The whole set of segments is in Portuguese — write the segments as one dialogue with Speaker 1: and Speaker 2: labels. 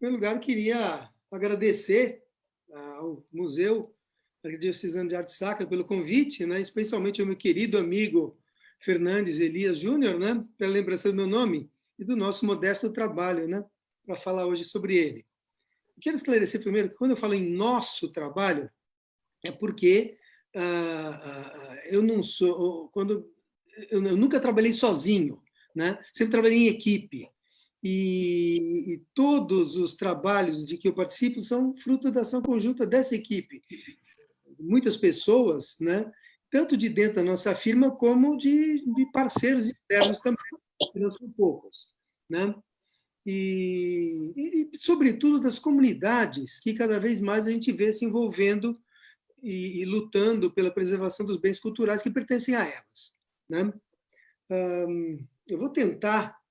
Speaker 1: primeiro lugar, queria agradecer ao Museu Arquidiocesano de Arte Sacra pelo convite, né? Especialmente ao meu querido amigo Fernandes Elias Júnior, né? Pela lembrança do meu nome e do nosso modesto trabalho, né? Para falar hoje sobre ele. Quero esclarecer primeiro que quando eu falo em nosso trabalho, é porque eu não sou... eu nunca trabalhei sozinho, né? Sempre trabalhei em equipe. E todos os trabalhos de que eu participo são fruto da ação conjunta dessa equipe. Muitas pessoas, né? Tanto de dentro da nossa firma, como de parceiros externos também, que não são poucos. Né? Sobretudo, das comunidades, que cada vez mais a gente vê se envolvendo e lutando pela preservação dos bens culturais que pertencem a elas. Né? Eu vou tentar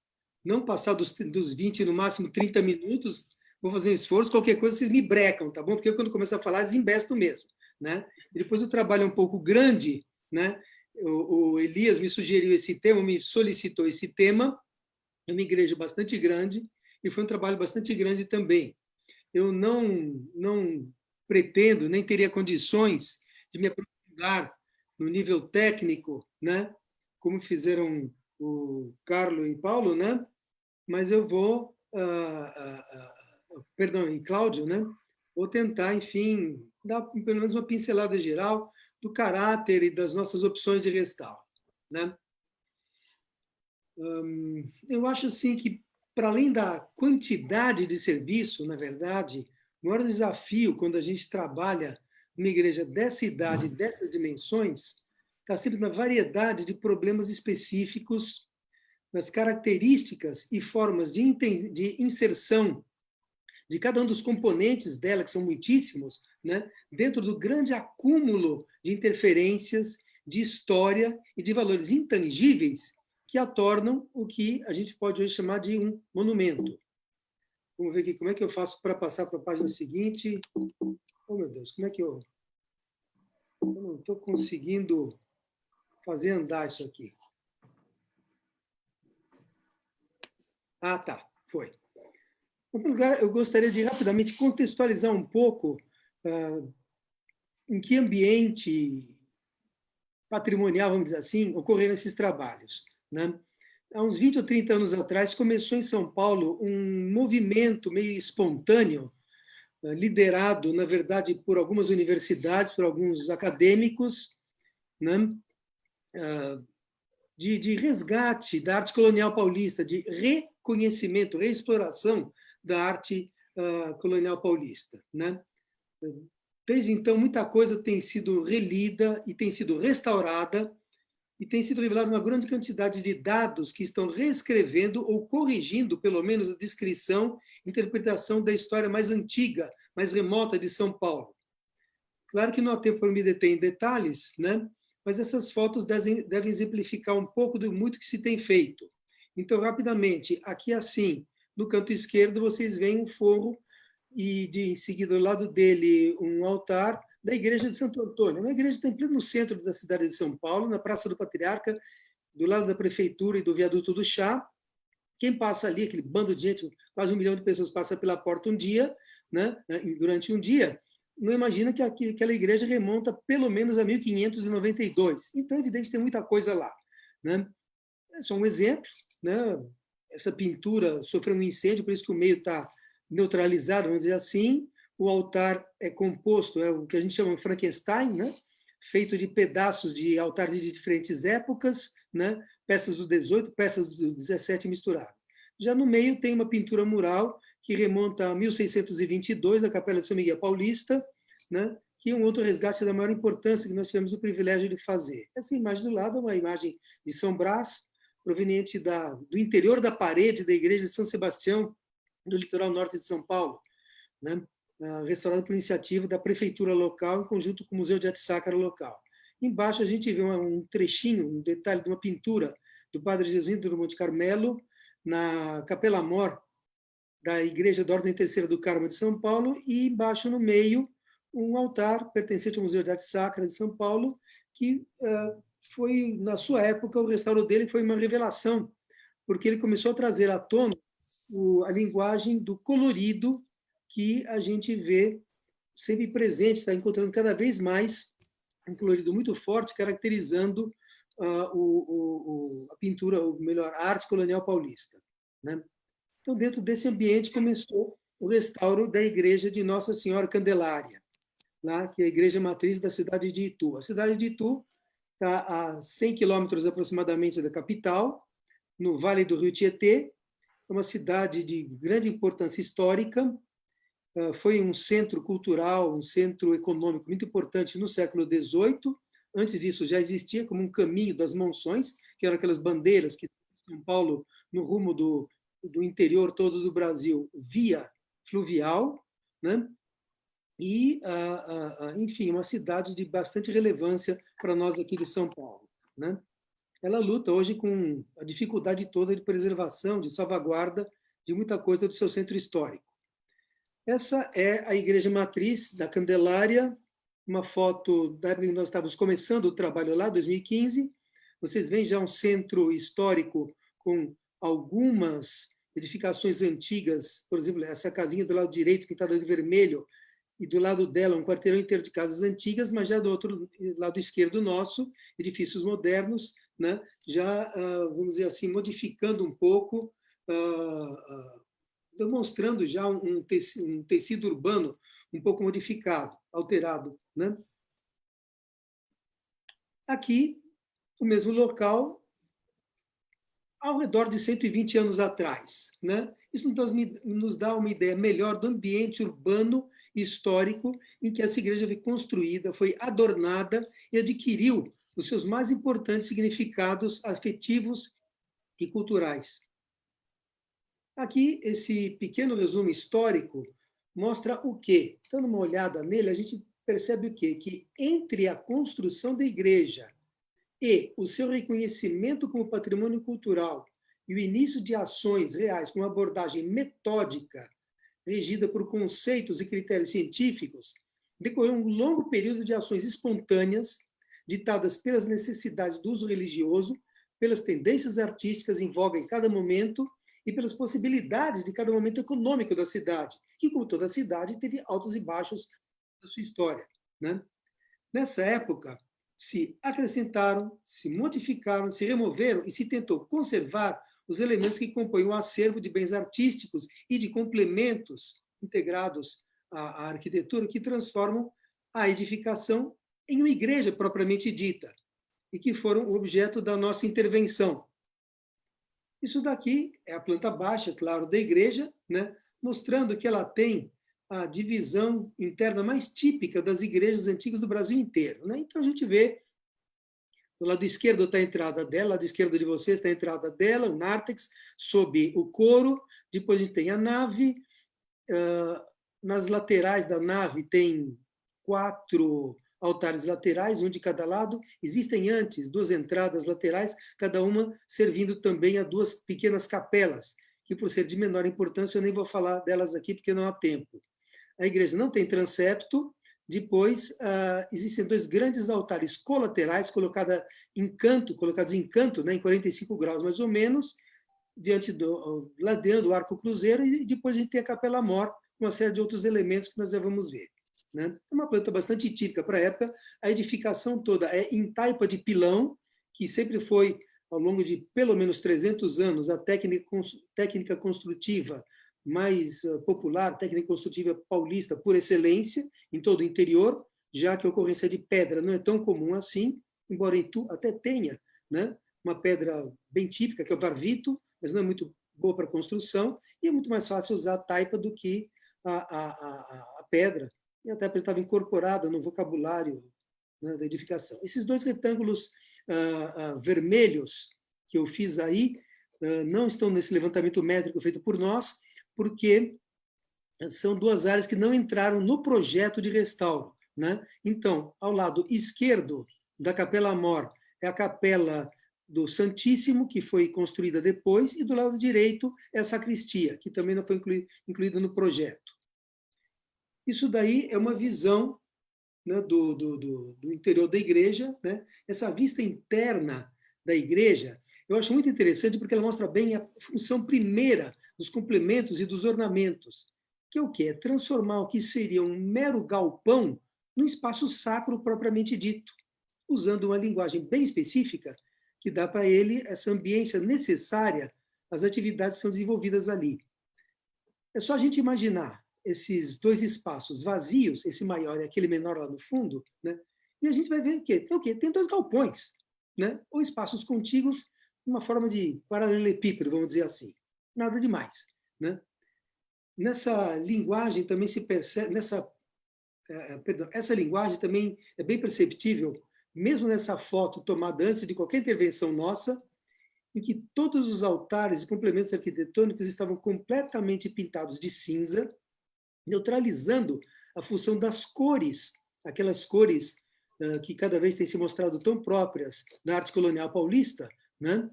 Speaker 1: não passar dos 20, no máximo 30 minutos, vou fazer um esforço, qualquer coisa vocês me brecam, tá bom? Porque eu, quando começo a falar, desembesto mesmo. Né? E depois o trabalho é um pouco grande, né? O Elias me sugeriu esse tema, me solicitou esse tema, é uma igreja bastante grande, e foi um trabalho bastante grande também. Eu não pretendo, nem teria condições de me aprofundar no nível técnico, né? Como fizeram o Carlo e Paulo, né? Mas eu vou, perdão, e Cláudio, né? Vou tentar, enfim, dar pelo menos uma pincelada geral do caráter e das nossas opções de restauro, né? Eu acho assim que, para além da quantidade de serviço, na verdade, o maior desafio quando a gente trabalha numa igreja dessa idade, dessas dimensões, está sempre na variedade de problemas específicos, nas características e formas de inserção de cada um dos componentes dela, que são muitíssimos, né, dentro do grande acúmulo de interferências, de história e de valores intangíveis que a tornam o que a gente pode hoje chamar de um monumento. Vamos ver aqui como é que eu faço para passar para a página seguinte. Oh, meu Deus, como é que eu não estou conseguindo fazer andar isso aqui. Ah, tá, foi. Em primeiro lugar, eu gostaria de rapidamente contextualizar um pouco em que ambiente patrimonial, vamos dizer assim, ocorreram esses trabalhos. Né? Há uns 20 ou 30 anos atrás, começou em São Paulo um movimento meio espontâneo, liderado, na verdade, por algumas universidades, por alguns acadêmicos, né? De resgate da arte colonial paulista, de reconhecimento, reexploração da arte colonial paulista. Né? Desde então, muita coisa tem sido relida e tem sido restaurada, e tem sido revelada uma grande quantidade de dados que estão reescrevendo ou corrigindo, pelo menos, a descrição, interpretação da história mais antiga, mais remota de São Paulo. Claro que não há tempo para me deter em detalhes, né? Mas essas fotos devem exemplificar um pouco do muito que se tem feito. Então, rapidamente, aqui assim, no canto esquerdo, vocês veem um forro e, em seguida, ao lado dele, um altar da Igreja de Santo Antônio. Uma igreja que está no centro da cidade de São Paulo, na Praça do Patriarca, do lado da Prefeitura e do Viaduto do Chá. Quem passa ali, aquele bando de gente, quase 1 milhão de pessoas passa pela porta um dia, né, durante um dia, não imagina que aquela igreja remonta pelo menos a 1592. Então, é evidente que tem muita coisa lá. Né? É só um exemplo. Né? Essa pintura sofreu um incêndio, por isso que o meio está neutralizado, vamos dizer assim. O altar é composto, é o que a gente chama de Frankenstein, né? Feito de pedaços de altar de diferentes épocas, né? Peças do 18, peças do 17 misturadas. Já no meio tem uma pintura mural que remonta a 1622, da Capela de São Miguel Paulista, né? Que é um outro resgate da maior importância que nós tivemos o privilégio de fazer. Essa imagem do lado é uma imagem de São Brás, proveniente do interior da parede da igreja de São Sebastião, do litoral norte de São Paulo, né? Restaurado por iniciativa da prefeitura local, em conjunto com o Museu de Arte Sacra local. Embaixo a gente vê um trechinho, um detalhe de uma pintura do padre Jesuíno do Monte Carmelo, na Capela Mor da Igreja da Ordem Terceira do Carmo de São Paulo, e embaixo, no meio, um altar pertencente ao Museu de Arte Sacra de São Paulo, que foi, na sua época, o restauro dele foi uma revelação, porque ele começou a trazer à tona a linguagem do colorido que a gente vê sempre presente, está encontrando cada vez mais um colorido muito forte, caracterizando a pintura, ou melhor, a arte colonial paulista, né? Então, dentro desse ambiente, começou o restauro da igreja de Nossa Senhora Candelária, lá, que é a igreja matriz da cidade de Itu. A cidade de Itu está a 100 quilômetros aproximadamente da capital, no Vale do Rio Tietê. É uma cidade de grande importância histórica, foi um centro cultural, um centro econômico muito importante no século XVIII. Antes disso, já existia como um caminho das monções, que eram aquelas bandeiras que São Paulo, no rumo do interior todo do Brasil, via fluvial, né? E, enfim, uma cidade de bastante relevância para nós aqui de São Paulo, né? Ela luta hoje com a dificuldade toda de preservação, de salvaguarda de muita coisa do seu centro histórico. Essa é a igreja matriz da Candelária, uma foto da época que nós estávamos começando o trabalho lá, 2015. Vocês veem já um centro histórico com algumas edificações antigas, por exemplo, essa casinha do lado direito pintada de vermelho, e do lado dela um quarteirão inteiro de casas antigas, mas já do outro lado esquerdo nosso, edifícios modernos, né? Já, vamos dizer assim, modificando um pouco, demonstrando já um tecido urbano um pouco modificado, alterado, né? Aqui, o mesmo local, ao redor de 120 anos atrás, né? Isso nos dá uma ideia melhor do ambiente urbano e histórico em que essa igreja foi construída, foi adornada e adquiriu os seus mais importantes significados afetivos e culturais. Aqui, esse pequeno resumo histórico mostra o quê? Dando uma olhada nele, a gente percebe o quê? Que entre a construção da igreja e o seu reconhecimento como patrimônio cultural e o início de ações reais com uma abordagem metódica, regida por conceitos e critérios científicos, decorreu um longo período de ações espontâneas, ditadas pelas necessidades do uso religioso, pelas tendências artísticas em voga em cada momento e pelas possibilidades de cada momento econômico da cidade, que, como toda cidade, teve altos e baixos da sua história, né? Nessa época, se acrescentaram, se modificaram, se removeram e se tentou conservar os elementos que compõem o acervo de bens artísticos e de complementos integrados à arquitetura que transformam a edificação em uma igreja propriamente dita e que foram objeto da nossa intervenção. Isso daqui é a planta baixa, claro, da igreja, né, mostrando que ela tem a divisão interna mais típica das igrejas antigas do Brasil inteiro, né? Então a gente vê, do lado esquerdo está a entrada dela, do lado esquerdo de vocês está a entrada dela, o nártex, sob o coro, depois a gente tem a nave, nas laterais da nave tem 4 altares laterais, um de cada lado. Existem antes 2 entradas laterais, cada uma servindo também a 2 pequenas capelas, que por ser de menor importância eu nem vou falar delas aqui porque não há tempo. A igreja não tem transepto. Depois, existem 2 grandes altares colaterais colocados em canto, né, em 45 graus mais ou menos, ladeando o arco cruzeiro, e depois a gente tem a capela mor, com uma série de outros elementos que nós já vamos ver, né? É uma planta bastante típica para a época. A edificação toda é em taipa de pilão, que sempre foi, ao longo de pelo menos 300 anos, a técnica construtiva mais popular, técnica construtiva paulista por excelência, em todo o interior, já que a ocorrência de pedra não é tão comum assim, embora Itu até tenha, né, uma pedra bem típica, que é o varvito, mas não é muito boa para construção, e é muito mais fácil usar a taipa do que a pedra, e a taipa estava incorporada no vocabulário, né, da edificação. Esses 2 retângulos vermelhos que eu fiz aí não estão nesse levantamento métrico feito por nós, porque são 2 áreas que não entraram no projeto de restauro, né? Então, ao lado esquerdo da Capela Mor é a Capela do Santíssimo, que foi construída depois, e do lado direito é a sacristia, que também não foi incluída no projeto. Isso daí é uma visão, né, do interior da igreja, né? Essa vista interna da igreja eu acho muito interessante porque ela mostra bem a função primeira dos complementos e dos ornamentos, que é o quê? É transformar o que seria um mero galpão num espaço sacro propriamente dito, usando uma linguagem bem específica que dá para ele essa ambiência necessária às atividades que são desenvolvidas ali. É só a gente imaginar esses dois espaços vazios, esse maior e aquele menor lá no fundo, né? E a gente vai ver que tem o quê? Tem dois galpões, né? Ou espaços contíguos, uma forma de paralelepípedo, vamos dizer assim. Nada demais, né? Nessa linguagem também se percebe, perdão, essa linguagem também é bem perceptível, mesmo nessa foto tomada antes de qualquer intervenção nossa, em que todos os altares e complementos arquitetônicos estavam completamente pintados de cinza, neutralizando a função das cores, aquelas cores que cada vez têm se mostrado tão próprias da arte colonial paulista, né?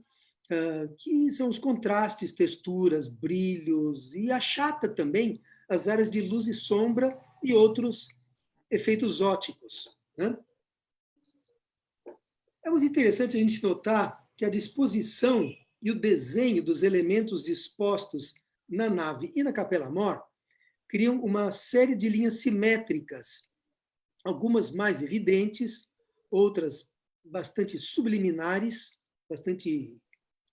Speaker 1: Que são os contrastes, texturas, brilhos, e achata também as áreas de luz e sombra e outros efeitos óticos, né? É muito interessante a gente notar que a disposição e o desenho dos elementos dispostos na nave e na Capela Mor criam uma série de linhas simétricas, algumas mais evidentes, outras bastante subliminares, bastante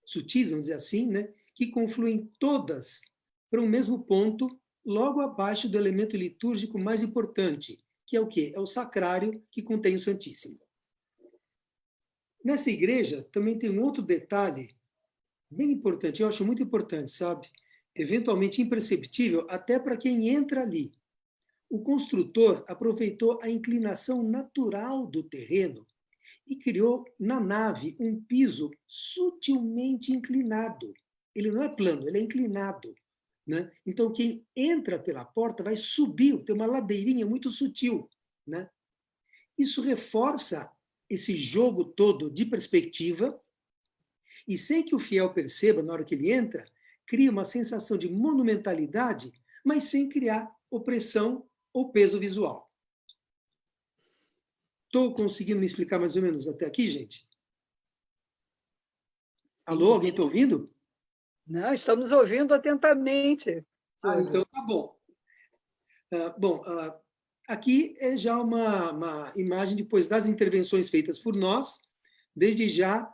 Speaker 1: sutis, vamos dizer assim, né, que confluem todas para um mesmo ponto, logo abaixo do elemento litúrgico mais importante, que é o quê? É o sacrário que contém o Santíssimo. Nessa igreja também tem um outro detalhe bem importante, eu acho muito importante, sabe? Eventualmente imperceptível até para quem entra ali. O construtor aproveitou a inclinação natural do terreno e criou na nave um piso sutilmente inclinado. Ele não é plano, ele é inclinado, né? Então, quem entra pela porta vai subir, tem uma ladeirinha muito sutil, né? Isso reforça esse jogo todo de perspectiva e, sem que o fiel perceba na hora que ele entra, cria uma sensação de monumentalidade, mas sem criar opressão ou peso visual. Estou conseguindo me explicar mais ou menos até aqui, gente? Alô, alguém está ouvindo?
Speaker 2: Não, estamos ouvindo atentamente.
Speaker 1: Então tá bom. Bom, aqui é já uma imagem depois das intervenções feitas por nós. Desde já,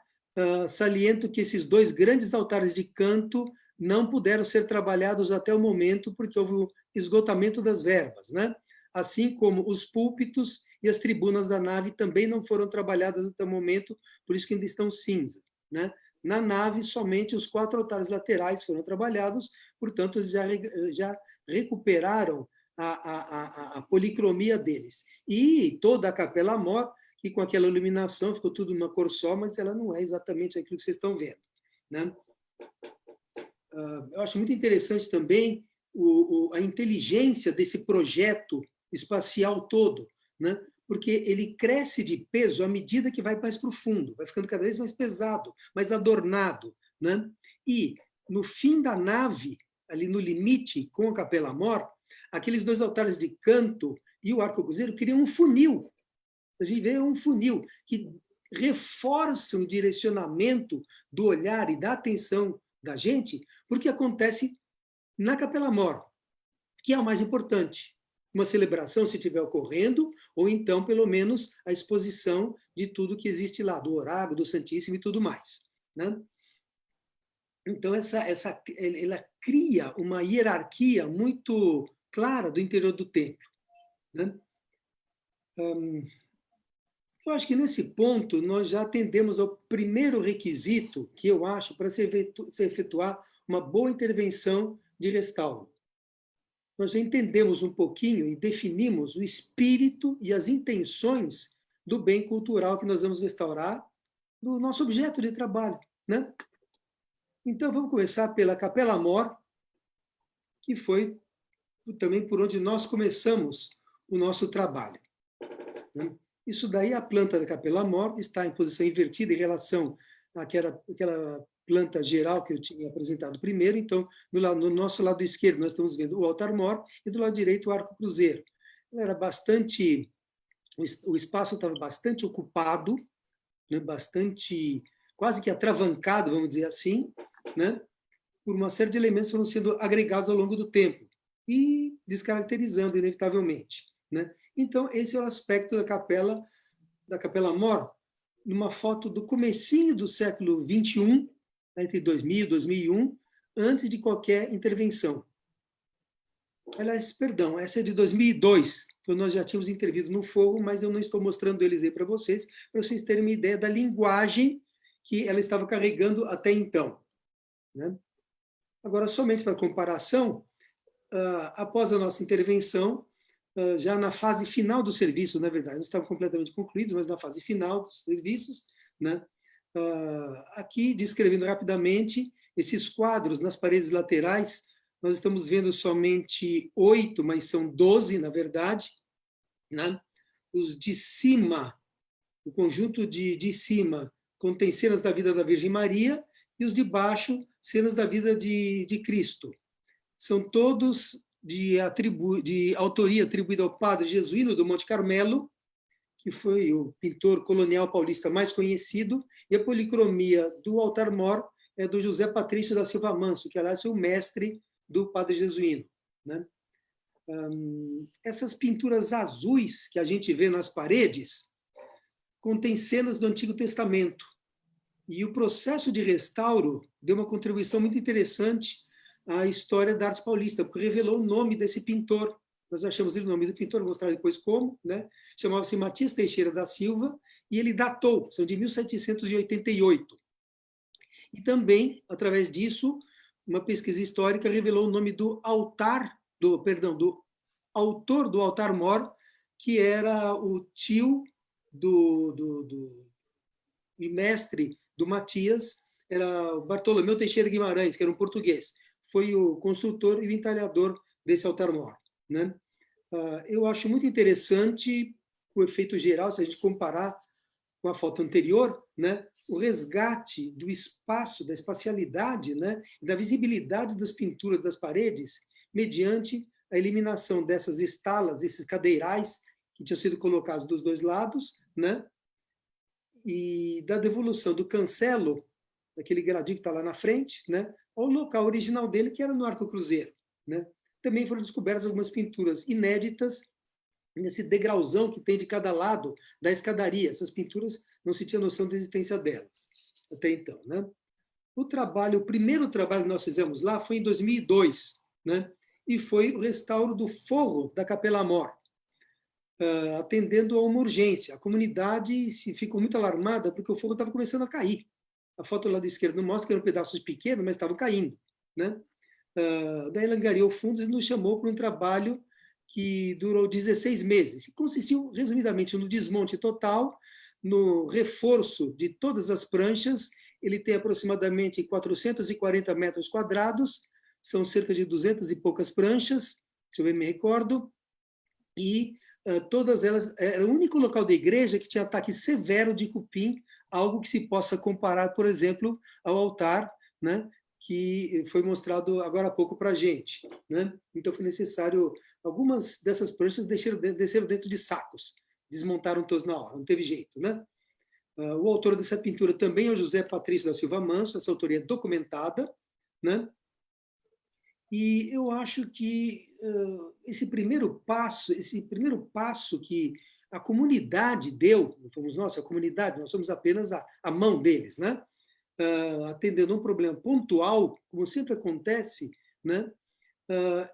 Speaker 1: saliento que esses dois grandes altares de canto não puderam ser trabalhados até o momento, porque houve o esgotamento das verbas, né? Assim como os púlpitos e as tribunas da nave também não foram trabalhadas até o momento, por isso que ainda estão cinza, né? Na nave, somente os 4 altares laterais foram trabalhados, portanto, eles já recuperaram a policromia deles. E toda a Capela Mor, que com aquela iluminação ficou tudo uma cor só, mas ela não é exatamente aquilo que vocês estão vendo, né? Eu acho muito interessante também a inteligência desse projeto espacial todo, né? Porque ele cresce de peso à medida que vai mais para o fundo, vai ficando cada vez mais pesado, mais adornado, né? E no fim da nave, ali no limite com a Capela Mor, aqueles dois altares de canto e o arco-cruzeiro criam um funil. A gente vê um funil que reforça o direcionamento do olhar e da atenção da gente, porque acontece na Capela Mor, que é o mais importante. Uma celebração, se estiver ocorrendo, ou então, pelo menos, a exposição de tudo que existe lá, do oráculo, do Santíssimo e tudo mais, né? Então, ela cria uma hierarquia muito clara do interior do templo, né? Eu acho que nesse ponto nós já atendemos ao primeiro requisito que eu acho para se efetuar uma boa intervenção de restauro. Nós já entendemos um pouquinho e definimos o espírito e as intenções do bem cultural que nós vamos restaurar, do nosso objeto de trabalho, né? Então vamos começar pela Capela Mor, que foi também por onde nós começamos o nosso trabalho, né? Isso daí, a planta da Capela Mor está em posição invertida em relação àquela planta geral que eu tinha apresentado primeiro. Então, no nosso lado esquerdo, nós estamos vendo o altar mor e do lado direito o arco cruzeiro. Era bastante, o espaço estava bastante ocupado, né, bastante, quase que atravancado, vamos dizer assim, né? por uma série de elementos que foram sendo agregados ao longo do tempo e descaracterizando, inevitavelmente, né? Então, esse é o aspecto da Capela Mor, numa foto do comecinho do século XXI, entre 2000 e 2001, antes de qualquer intervenção. Aliás, perdão, essa é de 2002, quando nós já tínhamos intervido no fogo, mas eu não estou mostrando eles aí para vocês terem uma ideia da linguagem que ela estava carregando até então, né? Agora, somente para comparação, após a nossa intervenção, já na fase final do serviço, na verdade, não estavam completamente concluídos, mas na fase final dos serviços, né? Aqui, descrevendo rapidamente, esses quadros nas paredes laterais, nós estamos vendo somente 8, mas são 12, na verdade, né? Os de cima, o conjunto de cima, contém cenas da vida da Virgem Maria, e os de baixo, cenas da vida de Cristo. São todos de autoria atribuída ao padre Jesuíno do Monte Carmelo, que foi o pintor colonial paulista mais conhecido, e a policromia do altar-mor é do José Patrício da Silva Manso, que, aliás, foi o mestre do padre Jesuíno, né? Essas pinturas azuis que a gente vê nas paredes contêm cenas do Antigo Testamento. E o processo de restauro deu uma contribuição muito interessante à história da arte paulista, porque revelou o nome desse pintor. Nós achamos ele o nome do pintor, vou mostrar depois como, né? Chamava-se Matias Teixeira da Silva, e ele datou, são de 1788. E também, através disso, uma pesquisa histórica revelou o nome do do autor do altar-mor, que era o tio e mestre do Matias, era Bartolomeu Teixeira Guimarães, que era um português. Foi o construtor e o entalhador desse altar-mor, né? Eu acho muito interessante o efeito geral, se a gente comparar com a foto anterior, né? O resgate do espaço, da espacialidade, né? Da visibilidade das pinturas das paredes, mediante a eliminação dessas estalas, esses cadeirais que tinham sido colocados dos dois lados, né? E da devolução do cancelo, daquele gradil que está lá na frente, né? Ao local original dele, que era no Arco Cruzeiro, né? Também foram descobertas algumas pinturas inéditas nesse degrauzão que tem de cada lado da escadaria. Essas pinturas não se tinha noção da existência delas até então, né? O primeiro trabalho que nós fizemos lá foi em 2002, né? E foi o restauro do forro da Capela Mor, atendendo a uma urgência. A comunidade ficou muito alarmada porque o forro estava começando a cair. A foto lá da esquerda não mostra que eram pedaços pequenos, mas estavam caindo, né? Daí ela angariou fundos e nos chamou para um trabalho que durou 16 meses. Consistiu, resumidamente, no desmonte total, no reforço de todas as pranchas. Ele tem aproximadamente 440 metros quadrados, são cerca de 200 e poucas pranchas, se eu bem me recordo, e todas elas, era o único local da igreja que tinha ataque severo de cupim, algo que se possa comparar, por exemplo, ao altar, né, que foi mostrado agora há pouco para a gente, né? Então foi necessário, algumas dessas pranchas desceram dentro de sacos, desmontaram todos na hora, não teve jeito, né? O autor dessa pintura também é o José Patrício da Silva Manso, essa autoria é documentada, né? E eu acho que esse primeiro passo que a comunidade deu, não fomos nós, a comunidade, nós somos apenas a mão deles, né? Atendendo um problema pontual, como sempre acontece, né?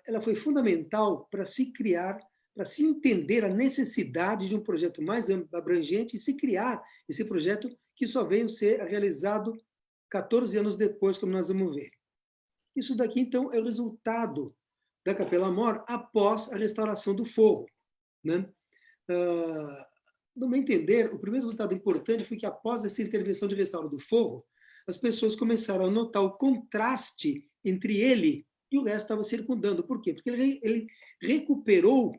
Speaker 1: Ela foi fundamental para se criar, para se entender a necessidade de um projeto mais abrangente e se criar esse projeto que só veio ser realizado 14 anos depois, como nós vamos ver. Isso daqui, então, é o resultado da Capela Mor após a restauração do forro, né? No meu entender, o primeiro resultado importante foi que, após essa intervenção de restauro do forro, as pessoas começaram a notar o contraste entre ele e o resto estava circundando. Por quê? Porque ele recuperou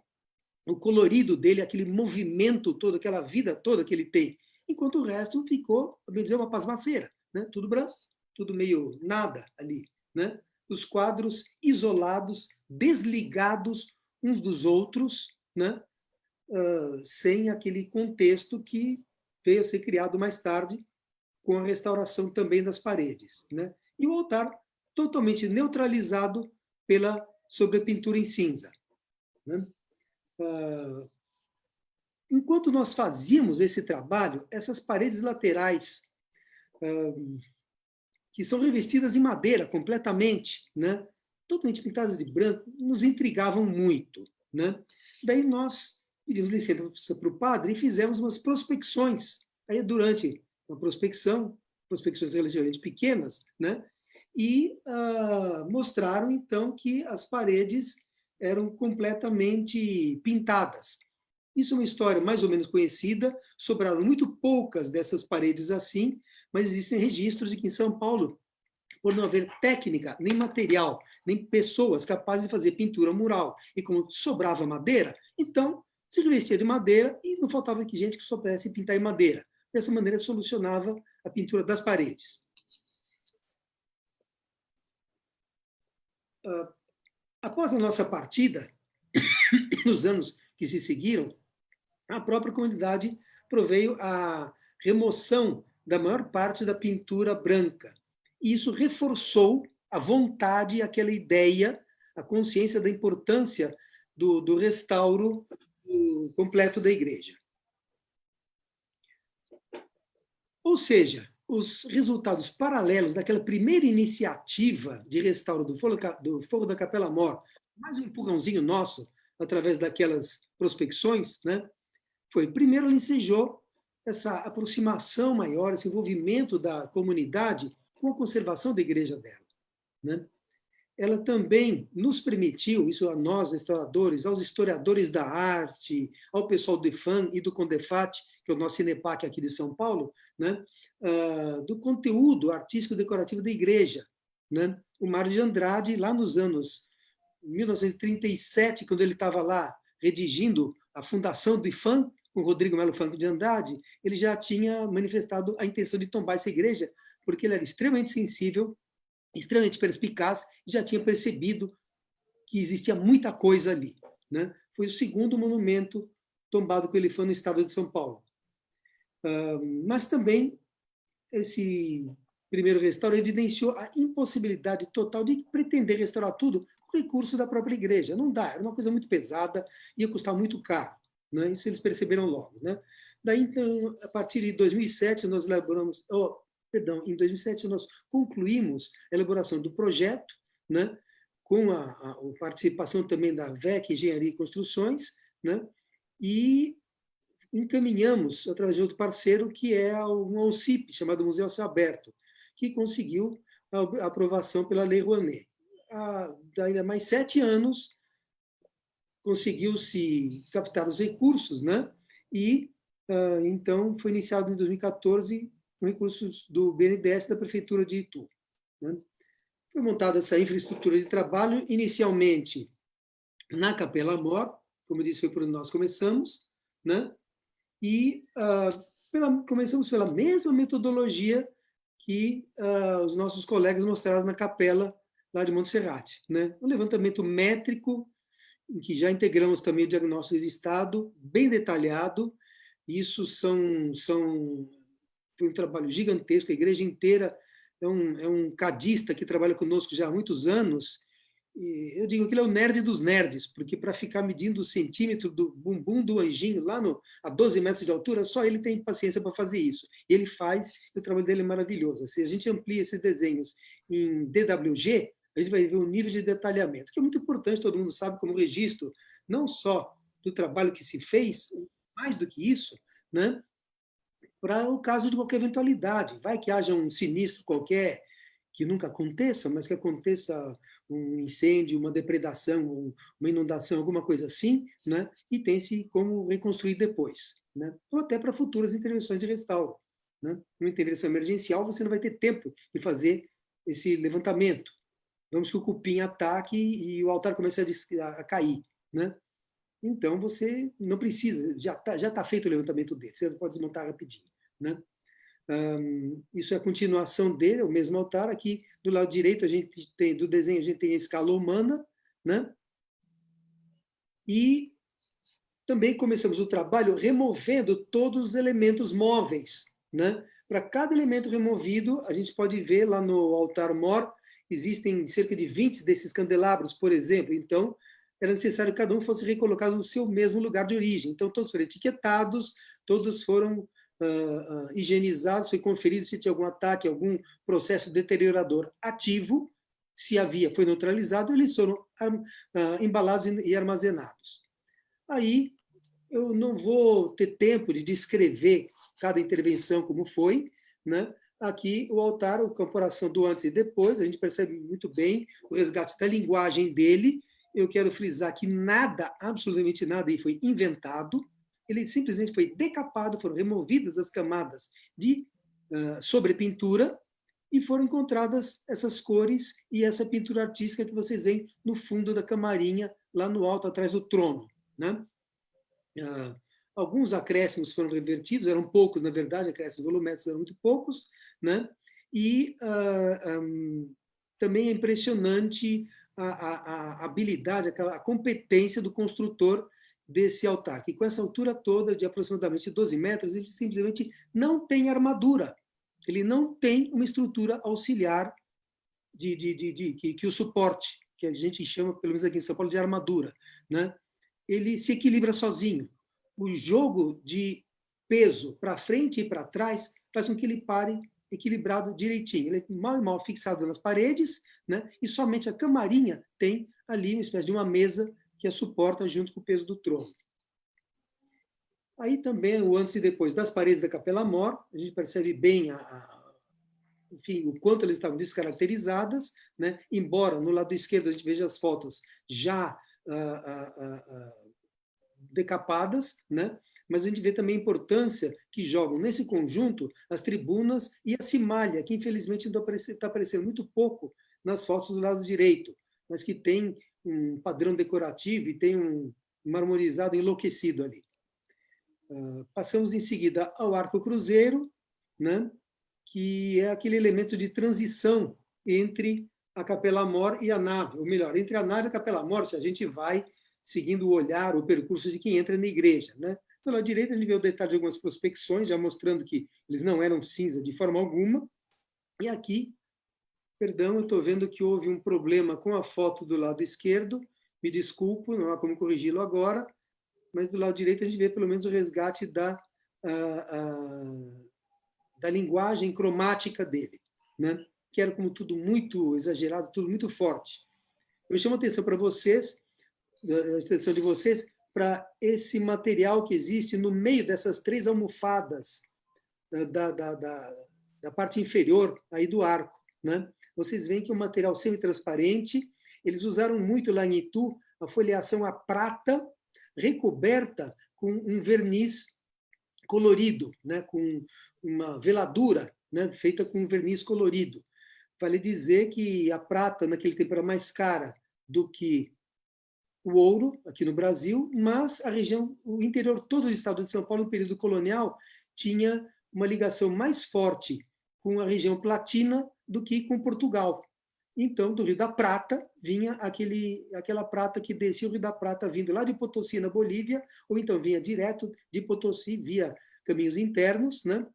Speaker 1: o colorido dele, aquele movimento todo, aquela vida toda que ele tem, enquanto o resto ficou, bem dizer, uma pasmaceira, né? Tudo branco, tudo meio nada ali, né? Os quadros isolados, desligados uns dos outros, né? Sem aquele contexto que veio a ser criado mais tarde com a restauração também das paredes, né? E o altar totalmente neutralizado sobre a pintura em cinza, né? Enquanto nós fazíamos esse trabalho, essas paredes laterais, que são revestidas em madeira completamente, né, totalmente pintadas de branco, nos intrigavam muito, né? Daí nós pedimos licença para o padre e fizemos umas prospecções. Aí, durante uma prospecções relativamente pequenas, né, e mostraram, então, que as paredes eram completamente pintadas. Isso é uma história mais ou menos conhecida, sobraram muito poucas dessas paredes assim, mas existem registros de que em São Paulo, por não haver técnica, nem material, nem pessoas capazes de fazer pintura mural, e como sobrava madeira, então se revestia de madeira e não faltava gente que soubesse pintar em madeira. Dessa maneira solucionava a pintura das paredes. Após a nossa partida, nos anos que se seguiram, a própria comunidade proveio a remoção da maior parte da pintura branca. E isso reforçou a vontade, aquela ideia, a consciência da importância do restauro completo da igreja. Ou seja, os resultados paralelos daquela primeira iniciativa de restauro do Forro da Capela Mor, mais um empurrãozinho nosso, através daquelas prospecções, né, foi, primeiro, ela ensejou essa aproximação maior, esse envolvimento da comunidade com a conservação da igreja dela, né? Ela também nos permitiu, isso a nós, restauradores, aos historiadores da arte, ao pessoal do IFAM e do CONDEFAT, que é o nosso CINEPAC aqui de São Paulo, né, do conteúdo artístico decorativo da igreja, né? O Mário de Andrade, lá nos anos 1937, quando ele estava lá redigindo a fundação do IFAM, com Rodrigo Melo Franco de Andrade, ele já tinha manifestado a intenção de tombar essa igreja, porque ele era extremamente sensível, extremamente perspicaz, e já tinha percebido que existia muita coisa ali, né? Foi o segundo monumento tombado pelo IFAM no estado de São Paulo. Mas também esse primeiro restauro evidenciou a impossibilidade total de pretender restaurar tudo com recurso da própria igreja. Não dá, era uma coisa muito pesada, ia custar muito caro, né? Isso eles perceberam logo, né? Daí, então, a partir de 2007, nós elaboramos... em 2007 nós concluímos a elaboração do projeto, né, com a participação também da VEC Engenharia e Construções, né, e encaminhamos através de outro parceiro, que é um OCIP, chamado Museu a Céu Aberto, que conseguiu a aprovação pela Lei Rouanet. Daí a mais 7 anos, conseguiu-se captar os recursos, né, e então foi iniciado em 2014 com recursos do BNDES da Prefeitura de Itu, né? Foi montada essa infraestrutura de trabalho, inicialmente na Capela Mor, como eu disse, foi por onde nós começamos, né? E começamos pela mesma metodologia que os nossos colegas mostraram na capela lá de Montserrat, né? Um levantamento métrico, em que já integramos também o diagnóstico de estado, bem detalhado. Isso foi um trabalho gigantesco, a igreja inteira é um cadista que trabalha conosco já há muitos anos, e eu digo que ele é o nerd dos nerds, porque para ficar medindo o centímetro do bumbum do anjinho lá a 12 metros de altura, só ele tem paciência para fazer isso. Ele faz, e o trabalho dele é maravilhoso. Se a gente amplia esses desenhos em DWG, a gente vai ver um nível de detalhamento, que é muito importante, todo mundo sabe, como registro, não só do trabalho que se fez, mais do que isso, né, para o caso de qualquer eventualidade. Vai que haja um sinistro qualquer, que nunca aconteça, mas que aconteça um incêndio, uma depredação, uma inundação, alguma coisa assim, né? E tem-se como reconstruir depois, né? Ou até para futuras intervenções de restauro, né? Uma intervenção emergencial, você não vai ter tempo de fazer esse levantamento. Vamos que o cupim ataque e o altar comece a cair, né? Então, você não precisa, já tá feito o levantamento dele, você pode desmontar rapidinho, né? Isso é a continuação dele, o mesmo altar. Aqui, do lado direito, a gente tem, do desenho, a gente tem a escala humana, né? E também começamos o trabalho removendo todos os elementos móveis, né? Para cada elemento removido, a gente pode ver lá no altar mor, existem cerca de 20 desses candelabros, por exemplo, então era necessário que cada um fosse recolocado no seu mesmo lugar de origem. Então, todos foram etiquetados, todos foram higienizados, foi conferido se tinha algum ataque, algum processo deteriorador ativo, se havia, foi neutralizado, eles foram embalados e armazenados. Aí, eu não vou ter tempo de descrever cada intervenção como foi, né? Aqui, o altar, a comparação do antes e depois, a gente percebe muito bem o resgate da linguagem dele. Eu quero frisar que nada, absolutamente nada, aí foi inventado. Ele simplesmente foi decapado, foram removidas as camadas de sobrepintura e foram encontradas essas cores e essa pintura artística que vocês veem no fundo da camarinha, lá no alto, atrás do trono, né? Alguns acréscimos foram revertidos, eram poucos, na verdade, acréscimos volumétricos eram muito poucos, né? E também é impressionante a habilidade, a competência do construtor desse altar, que com essa altura toda, de aproximadamente 12 metros, ele simplesmente não tem armadura, ele não tem uma estrutura auxiliar que o suporte, que a gente chama, pelo menos aqui em São Paulo, de armadura, né? Ele se equilibra sozinho. O jogo de peso para frente e para trás faz com que ele pare equilibrado direitinho. Ele é mal e mal fixado nas paredes, né? E somente a camarinha tem ali uma espécie de uma mesa que a suporta junto com o peso do trono. Aí também o antes e depois das paredes da Capela Mor, a gente percebe bem enfim, o quanto elas estavam descaracterizadas, né? Embora no lado esquerdo a gente veja as fotos já decapadas, né? Mas a gente vê também a importância que jogam nesse conjunto as tribunas e a cimalha, que infelizmente está aparecendo muito pouco nas fotos do lado direito, mas que tem um padrão decorativo e tem um marmorizado enlouquecido ali. Passamos em seguida ao arco cruzeiro, né? Que é aquele elemento de transição entre a Capela Mor e a nave, ou melhor, entre a nave e a Capela Mor, se a gente vai seguindo o olhar, o percurso de quem entra na igreja, né? Pela direita, a gente vê o detalhe de algumas prospecções, já mostrando que eles não eram cinza de forma alguma. E aqui, perdão, eu estou vendo que houve um problema com a foto do lado esquerdo, me desculpo, não há como corrigi-lo agora, mas do lado direito a gente vê pelo menos o resgate da linguagem cromática dele, né? Que era como tudo muito exagerado, tudo muito forte. Eu chamo a atenção para vocês, a atenção de vocês, para esse material que existe no meio dessas 3 almofadas da parte inferior aí do arco, né? Vocês veem que é um material semi-transparente. Eles usaram muito lá em Itu a folheação a prata recoberta com um verniz colorido, né? Com uma veladura, né? Feita com um verniz colorido. Vale dizer que a prata naquele tempo era mais cara do que o ouro aqui no Brasil, mas a região, o interior todo do estado de São Paulo, no período colonial, tinha uma ligação mais forte com a região platina do que com Portugal. Então, do Rio da Prata, vinha aquela prata que descia o Rio da Prata vindo lá de Potosí, na Bolívia, ou então vinha direto de Potosí via caminhos internos, né?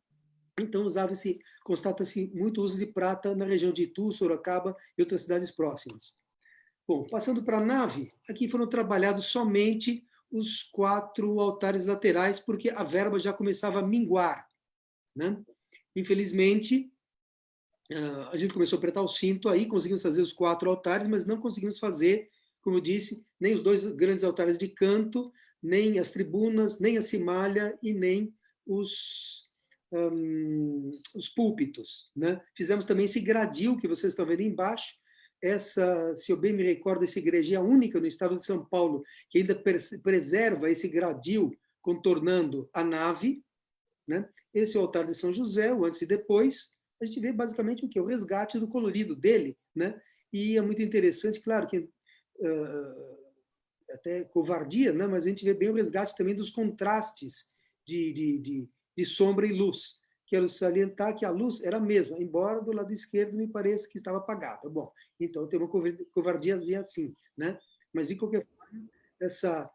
Speaker 1: Então, constata-se muito uso de prata na região de Itu, Sorocaba e outras cidades próximas. Bom, passando para a nave, aqui foram trabalhados somente os 4 altares laterais, porque a verba já começava a minguar, né? Infelizmente, a gente começou a apertar o cinto aí, conseguimos fazer os 4 altares, mas não conseguimos fazer, como eu disse, nem os 2 grandes altares de canto, nem as tribunas, nem a cimalha e nem os púlpitos, né? Fizemos também esse gradil que vocês estão vendo embaixo. Essa, se eu bem me recordo, essa igreja é a única no estado de São Paulo que ainda preserva esse gradil contornando a nave, né? Esse é o altar de São José, o antes e depois. A gente vê basicamente o que? O resgate do colorido dele, né? E é muito interessante, claro que até covardia, né? Mas a gente vê bem o resgate também dos contrastes de sombra e luz. Quero salientar que a luz era a mesma, embora do lado esquerdo me pareça que estava apagada. Bom, então tem uma covardiazinha assim, né? Mas, de qualquer forma, essa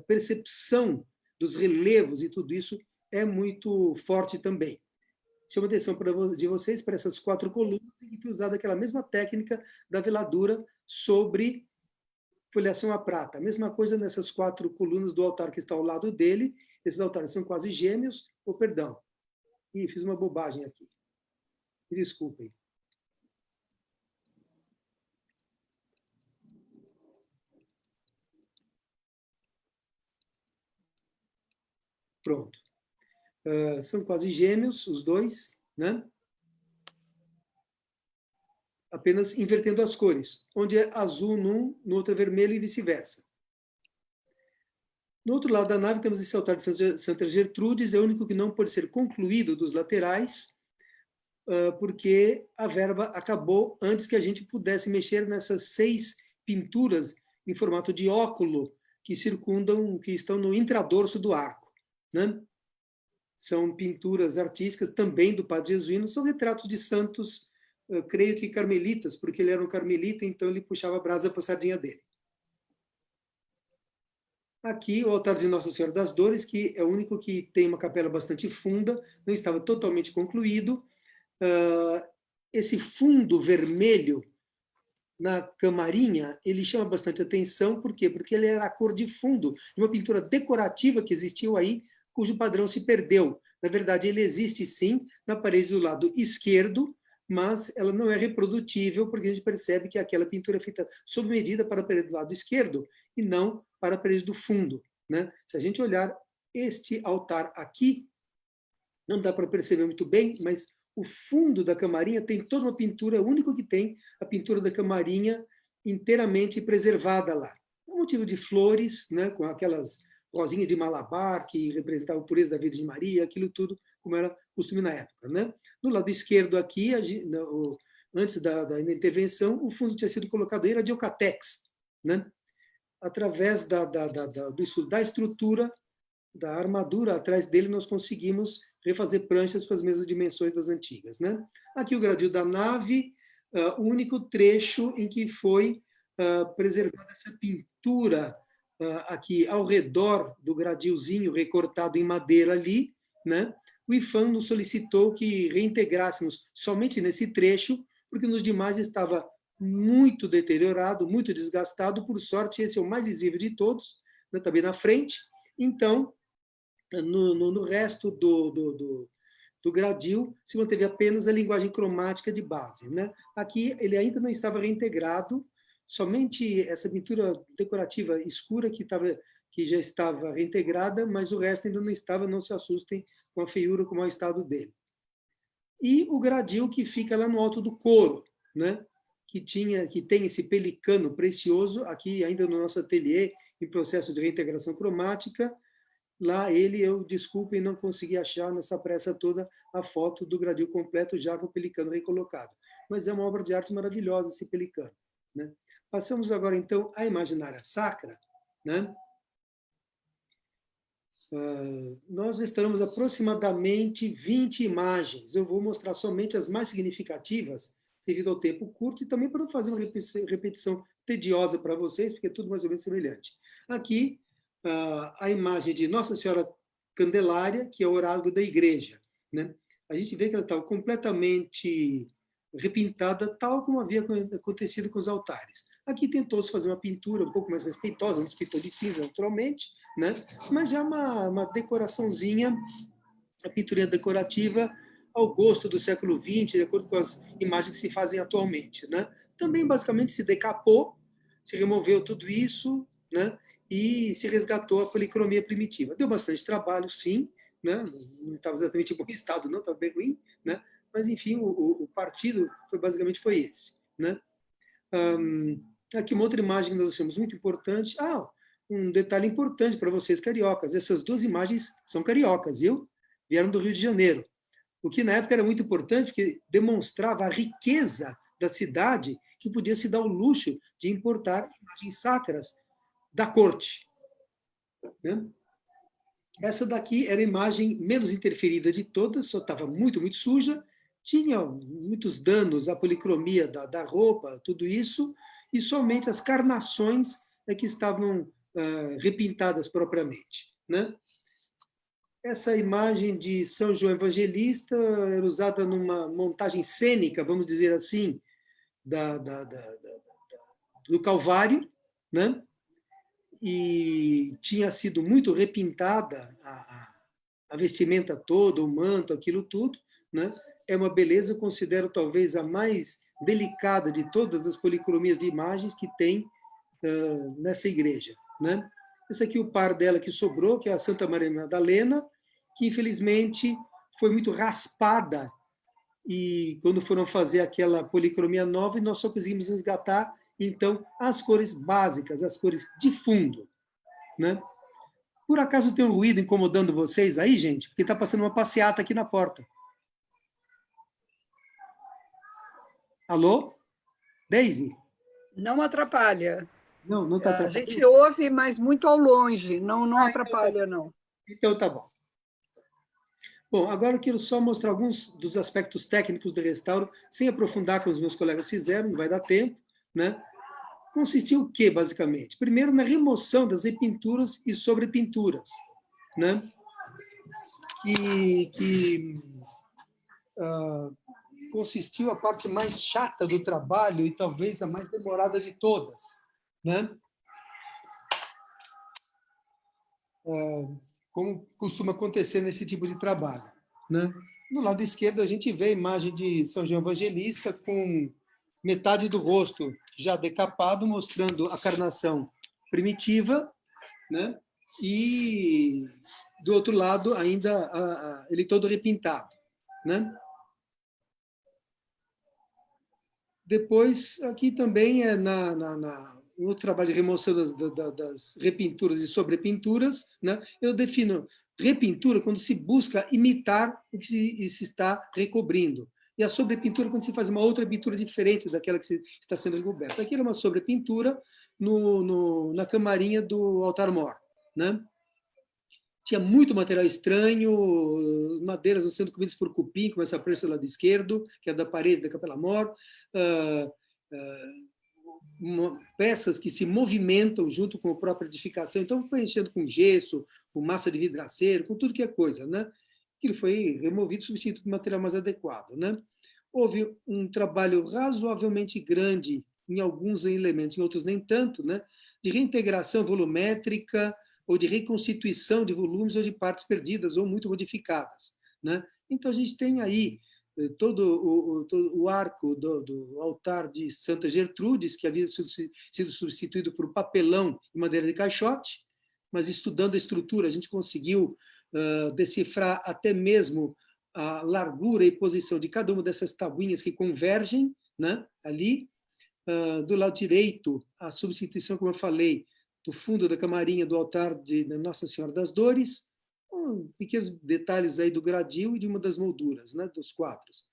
Speaker 1: percepção dos relevos e tudo isso é muito forte também. chamo a atenção de vocês para essas 4 colunas em que foi usada aquela mesma técnica da veladura sobre folheação a prata. A mesma coisa nessas 4 colunas do altar que está ao lado dele. Esses altares são quase gêmeos. Perdão. Ih, fiz uma bobagem aqui. Me desculpem. Pronto. São quase gêmeos, os dois, né? Apenas invertendo as cores. Onde é azul num, no outro é vermelho e vice-versa. No outro lado da nave temos esse altar de Santa Gertrudes, é o único que não pode ser concluído dos laterais, porque a verba acabou antes que a gente pudesse mexer nessas 6 pinturas em formato de óculo que circundam, que estão no intradorso do arco, né? São pinturas artísticas também do Padre Jesuíno, são retratos de santos, creio que carmelitas, porque ele era um carmelita, então ele puxava a brasa para a sardinha dele. Aqui, o altar de Nossa Senhora das Dores, que é o único que tem uma capela bastante funda, não estava totalmente concluído. Esse fundo vermelho na camarinha, ele chama bastante atenção, por quê? Porque ele era a cor de fundo de uma pintura decorativa que existiu aí, cujo padrão se perdeu. Na verdade, ele existe sim na parede do lado esquerdo, mas ela não é reprodutível, porque a gente percebe que aquela pintura é feita sob medida para a parede do lado esquerdo e não para a parede do fundo, né? Se a gente olhar este altar aqui, não dá para perceber muito bem, mas o fundo da camarinha tem toda uma pintura, o único que tem a pintura da camarinha inteiramente preservada lá. Um motivo de flores, né, com aquelas rosinhas de Malabar que representavam a pureza da Virgem Maria, aquilo tudo como era costume na época, né? No lado esquerdo aqui, antes da intervenção, o fundo tinha sido colocado em radiocatex, né? Através do estudo da estrutura, da armadura atrás dele, nós conseguimos refazer pranchas com as mesmas dimensões das antigas, né? Aqui o gradil da nave, o único trecho em que foi preservada essa pintura aqui ao redor do gradilzinho recortado em madeira ali, né? O IFAM nos solicitou que reintegrássemos somente nesse trecho, porque nos demais estava muito deteriorado, muito desgastado. Por sorte, esse é o mais visível de todos, né? Também na frente. Então, no resto do gradil, se manteve apenas a linguagem cromática de base, né? Aqui ele ainda não estava reintegrado, somente essa pintura decorativa escura que já estava reintegrada, mas o resto ainda não estava, não se assustem com a feiura, com o mau estado dele. E o gradil que fica lá no alto do coro, né? Que tem esse pelicano precioso, aqui ainda no nosso ateliê, em processo de reintegração cromática. Lá eu, desculpem, não consegui achar nessa pressa toda a foto do gradil completo, já com o pelicano recolocado. Mas é uma obra de arte maravilhosa esse pelicano, né? Passamos agora, então, à imaginária sacra, né? Nós restauramos aproximadamente 20 imagens. Eu vou mostrar somente as mais significativas, devido ao tempo curto, e também para não fazer uma repetição tediosa para vocês, porque é tudo mais ou menos semelhante. Aqui, a imagem de Nossa Senhora Candelária, que é o oráculo da igreja, né? A gente vê que ela estava completamente repintada, tal como havia acontecido com os altares. Aqui tentou-se fazer uma pintura um pouco mais respeitosa, nos pintou de cinza, naturalmente, né? Mas já uma decoraçãozinha, a pinturinha decorativa ao gosto do século XX, de acordo com as imagens que se fazem atualmente, né? Também, basicamente, se decapou, se removeu tudo isso, né? E se resgatou a policromia primitiva. Deu bastante trabalho, sim, né? Não estava exatamente em bom estado, não, estava bem ruim, né? Mas, enfim, o partido basicamente foi esse, né? Aqui uma outra imagem que nós achamos muito importante. Um detalhe importante para vocês cariocas, essas 2 imagens são cariocas, viu? Vieram do Rio de Janeiro. O que na época era muito importante, porque demonstrava a riqueza da cidade, que podia se dar o luxo de importar imagens sacras da corte, né? Essa daqui era a imagem menos interferida de todas, só estava muito, muito suja, tinha muitos danos à policromia da roupa, tudo isso, e somente as carnações é que estavam repintadas propriamente, né? essa imagem de São João Evangelista era usada numa montagem cênica, vamos dizer assim, do Calvário, né? E tinha sido muito repintada a vestimenta toda, o manto, aquilo tudo, né? É uma beleza, eu considero talvez a mais delicada de todas as policromias de imagens que tem nessa igreja, né? Esse aqui é o par dela que sobrou, que é a Santa Maria Madalena, que infelizmente foi muito raspada, e quando foram fazer aquela policromia nova, nós só conseguimos resgatar, então, as cores básicas, as cores de fundo, né? Por acaso tem um ruído incomodando vocês aí, gente? Porque está passando uma passeata aqui na porta. Alô? Daisy?
Speaker 2: Não atrapalha.
Speaker 1: Não, não está
Speaker 2: A
Speaker 1: atrapalhando?
Speaker 2: gente ouve, mas muito ao longe, não
Speaker 1: Então tá,
Speaker 2: atrapalha, não.
Speaker 1: então tá bom. Bom, agora eu quero só mostrar alguns dos aspectos técnicos do restauro, sem aprofundar como os meus colegas fizeram, não vai dar tempo, né? Consistiu o quê, basicamente? Primeiro, na remoção das repinturas e sobrepinturas, né? Que consistiu a parte mais chata do trabalho e talvez a mais demorada de todas, né? Como costuma acontecer nesse tipo de trabalho, né? No lado esquerdo, a gente vê a imagem de São João Evangelista com metade do rosto já decapado, mostrando a carnação primitiva, né? E do outro lado, ainda ele todo repintado, né? Depois, aqui também é no trabalho de remoção das repinturas e sobrepinturas, né? Eu defino repintura quando se busca imitar o que se está recobrindo. E a sobrepintura quando se faz uma outra pintura diferente daquela que está sendo recoberta. Aqui era uma sobrepintura na camarinha do altar-mor, né? Tinha muito material estranho, madeiras sendo comidas por cupim, como essa prensa do lado esquerdo, que é da parede da Capela Mor, peças que se movimentam junto com a própria edificação, então foi enchendo com gesso, com massa de vidraceiro, com tudo que é coisa, né? Aquilo foi removido, substituído por material mais adequado, né? Houve um trabalho razoavelmente grande em alguns elementos, em outros nem tanto, né? De reintegração volumétrica, ou de reconstituição de volumes ou de partes perdidas ou muito modificadas, né? Então, a gente tem aí todo o arco do altar de Santa Gertrudes, que havia sido substituído por papelão em madeira de caixote, mas estudando a estrutura, a gente conseguiu decifrar até mesmo a largura e posição de cada uma dessas tabuinhas que convergem, né, ali. Do lado direito, a substituição, como eu falei, do fundo da camarinha do altar de Nossa Senhora das Dores, com pequenos detalhes aí do gradil e de uma das molduras, né, dos quadros.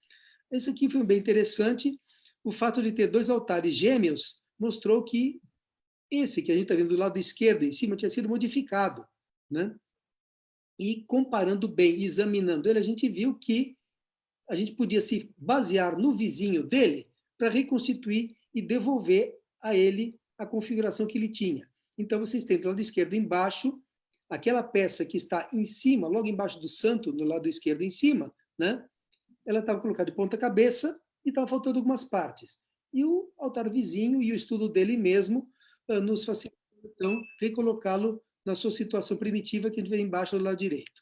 Speaker 1: Esse aqui foi bem interessante. O fato de ter dois altares gêmeos mostrou que esse que a gente está vendo do lado esquerdo, em cima, tinha sido modificado, né? E comparando bem, examinando ele, a gente viu que a gente podia se basear no vizinho dele para reconstituir e devolver a ele a configuração que ele tinha. Então, vocês têm do lado esquerdo embaixo, aquela peça que está em cima, logo embaixo do santo, no lado esquerdo em cima, né? Ela estava colocada de ponta cabeça e estava faltando algumas partes. E o altar vizinho e o estudo dele mesmo nos facilitou, então, recolocá-lo na sua situação primitiva, que vem embaixo do lado direito.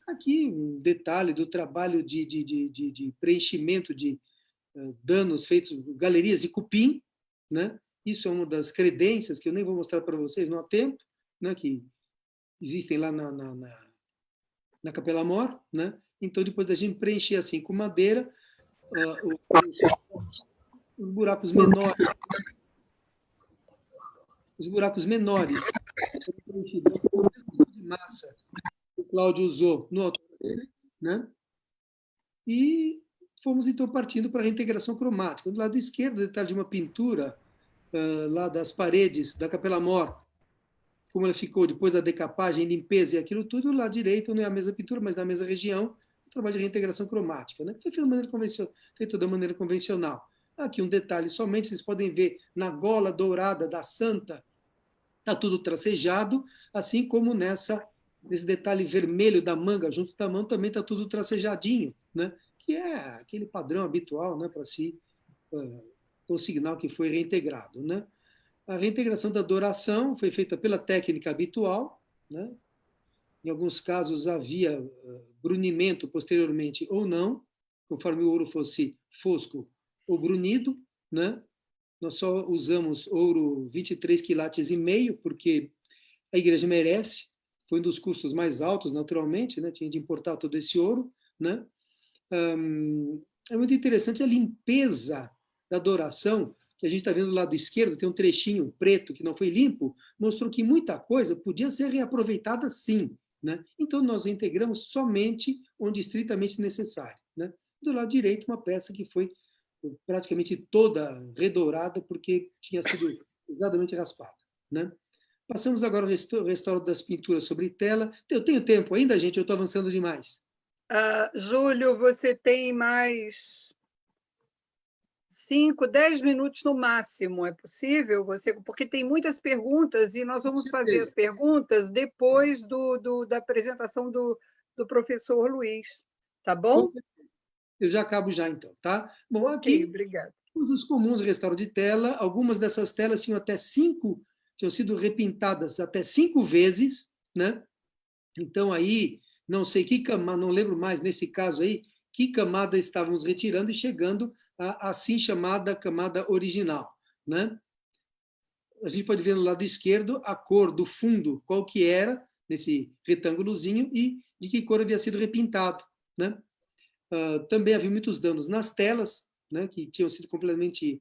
Speaker 1: Aqui, um detalhe do trabalho de preenchimento de danos feitos, galerias de cupim, né? Isso é uma das credências que eu nem vou mostrar para vocês, não há tempo, né? Que existem lá na Capela Mor, né? Então, depois da gente preencher assim com madeira, os buracos menores, preenchidos de massa que o Cláudio usou no altar dele, né? E fomos então partindo para a reintegração cromática. Do lado esquerdo, detalhe de uma pintura lá das paredes da Capela Mor, como ela ficou depois da decapagem, limpeza e aquilo tudo. Do lado direito, não é a mesma pintura, mas na mesma região, o trabalho de reintegração cromática, né? Feito da maneira convencional. Aqui um detalhe somente, vocês podem ver na gola dourada da Santa, está tudo tracejado, assim como nessa Nesse detalhe vermelho da manga junto da mão também está tudo tracejadinho, né? Que é aquele padrão habitual, né? Para se consignar o que foi reintegrado, né? A reintegração da douração foi feita pela técnica habitual, né? Em alguns casos havia brunimento posteriormente ou não, conforme o ouro fosse fosco ou brunido, né? Nós só usamos ouro 23 quilates e meio, porque a igreja merece, foi um dos custos mais altos, naturalmente, né? Tinha de importar todo esse ouro, né? É muito interessante a limpeza da adoração, que a gente está vendo do lado esquerdo, tem um trechinho preto que não foi limpo, mostrou que muita coisa podia ser reaproveitada sim, né? Então nós integramos somente onde estritamente necessário, né? Do lado direito, uma peça que foi praticamente toda redourada, porque tinha sido pesadamente raspada, né? Passamos agora ao restauro das pinturas sobre tela. Eu tenho tempo ainda, gente? Eu estou avançando demais.
Speaker 2: Júlio, você tem mais 5, 10 minutos no máximo, é possível? Porque tem muitas perguntas e nós
Speaker 1: Com
Speaker 2: vamos fazer
Speaker 1: certeza.
Speaker 2: as perguntas depois da apresentação do professor Luiz, tá bom?
Speaker 1: Eu já acabo já, então, tá? Bom,
Speaker 2: Ok,
Speaker 1: aqui,
Speaker 2: obrigada.
Speaker 1: os comuns restauro de tela. Algumas dessas telas tinham sido repintadas até 5 vezes, né? Então, aí, não sei que camada, não lembro mais, nesse caso aí, que camada estávamos retirando e chegando à assim chamada camada original, né? A gente pode ver no lado esquerdo a cor do fundo, qual que era, nesse retângulozinho, e de que cor havia sido repintado, né? Também havia muitos danos nas telas, né, que tinham sido completamente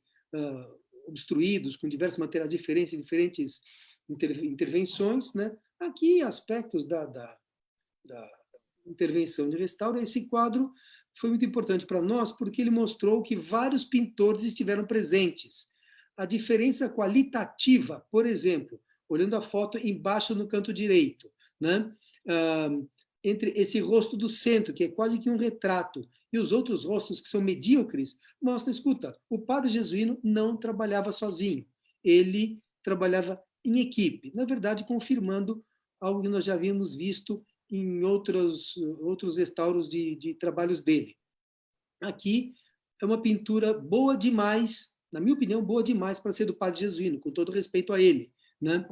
Speaker 1: obstruídos com diversos materiais diferentes, diferentes intervenções, né? Aqui, aspectos da intervenção de restauro. Esse quadro foi muito importante para nós porque ele mostrou que vários pintores estiveram presentes. A diferença qualitativa, por exemplo, olhando a foto embaixo no canto direito, né? Entre esse rosto do centro, que é quase que um retrato, e os outros rostos que são medíocres, mostra, escuta, o padre jesuíno não trabalhava sozinho, ele trabalhava em equipe, na verdade confirmando algo que nós já havíamos visto em outros restauros de trabalhos dele. Aqui é uma pintura boa demais, na minha opinião, boa demais para ser do padre jesuíno, com todo respeito a ele, né?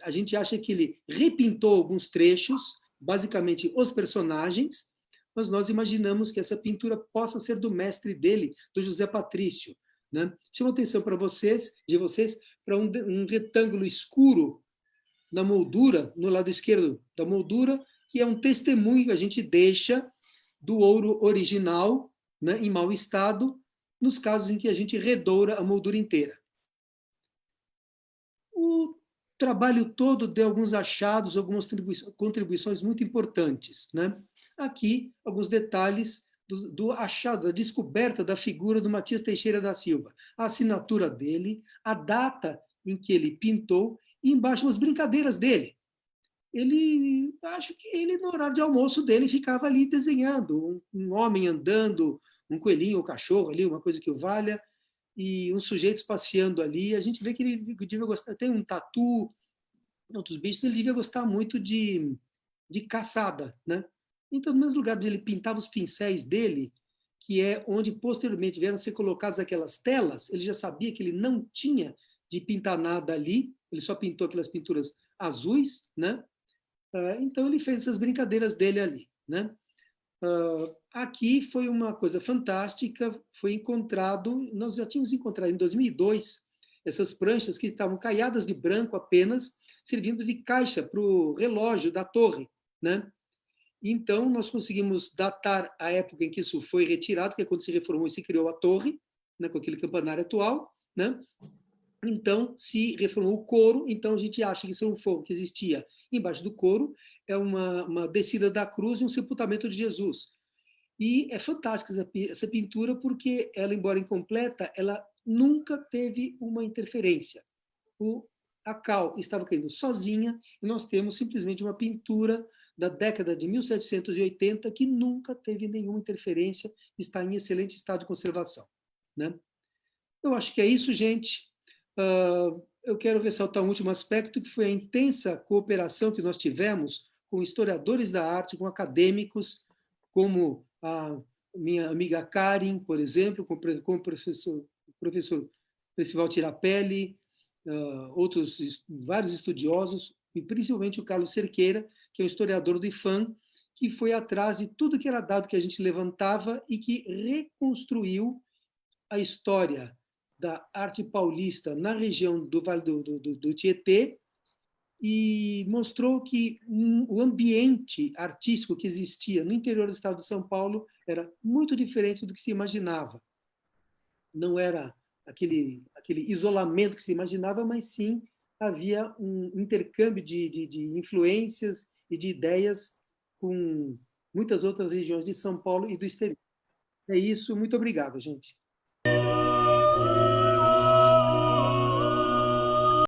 Speaker 1: A gente acha que ele repintou alguns trechos, basicamente os personagens, mas nós imaginamos que essa pintura possa ser do mestre dele, do José Patrício, né? Chama atenção para vocês, para um retângulo escuro na moldura, no lado esquerdo da moldura, que é um testemunho que a gente deixa do ouro original, né, em mau estado, nos casos em que a gente redoura a moldura inteira. O trabalho todo deu alguns achados, algumas contribuições muito importantes, né? Aqui, alguns detalhes do achado, da descoberta da figura do Matias Teixeira da Silva. A assinatura dele, a data em que ele pintou, e embaixo as brincadeiras dele. Acho que ele, no horário de almoço dele, ficava ali desenhando, um homem andando, um coelhinho ou um cachorro ali, uma coisa que o valha, e uns sujeitos passeando ali. A gente vê que ele devia gostar, tem um tatu, outros bichos, ele devia gostar muito de caçada, né? Então, no mesmo lugar onde ele pintava os pincéis dele, que é onde posteriormente vieram a ser colocadas aquelas telas, ele já sabia que ele não tinha de pintar nada ali, ele só pintou aquelas pinturas azuis, né? Então ele fez essas brincadeiras dele ali, né? Aqui foi uma coisa fantástica, foi encontrado, nós já tínhamos encontrado em 2002 essas pranchas que estavam caiadas de branco apenas, servindo de caixa para o relógio da torre, né? Então nós conseguimos datar a época em que isso foi retirado, que é quando se reformou e se criou a torre, né, com aquele campanário atual, né? Então, se reformou o coro, então a gente acha que isso é um fogo que existia embaixo do coro, é uma descida da cruz e um sepultamento de Jesus. E é fantástica essa pintura porque ela, embora incompleta, ela nunca teve uma interferência. A cal estava caindo sozinha e nós temos simplesmente uma pintura da década de 1780 que nunca teve nenhuma interferência, está em excelente estado de conservação, né? Eu acho que é isso, gente. eu quero ressaltar um último aspecto, que foi a intensa cooperação que nós tivemos com historiadores da arte, com acadêmicos, como a minha amiga Karen, por exemplo, com o professor Percival Tirapelli, vários estudiosos, e principalmente o Carlos Cerqueira, que é um historiador do IFAM, que foi atrás de tudo que era dado que a gente levantava e que reconstruiu a história da arte paulista na região do Vale do Tietê e mostrou que o ambiente artístico que existia no interior do estado de São Paulo era muito diferente do que se imaginava. Não era aquele isolamento que se imaginava, mas sim havia um intercâmbio de influências e de ideias com muitas outras regiões de São Paulo e do exterior. É isso, muito obrigado, gente.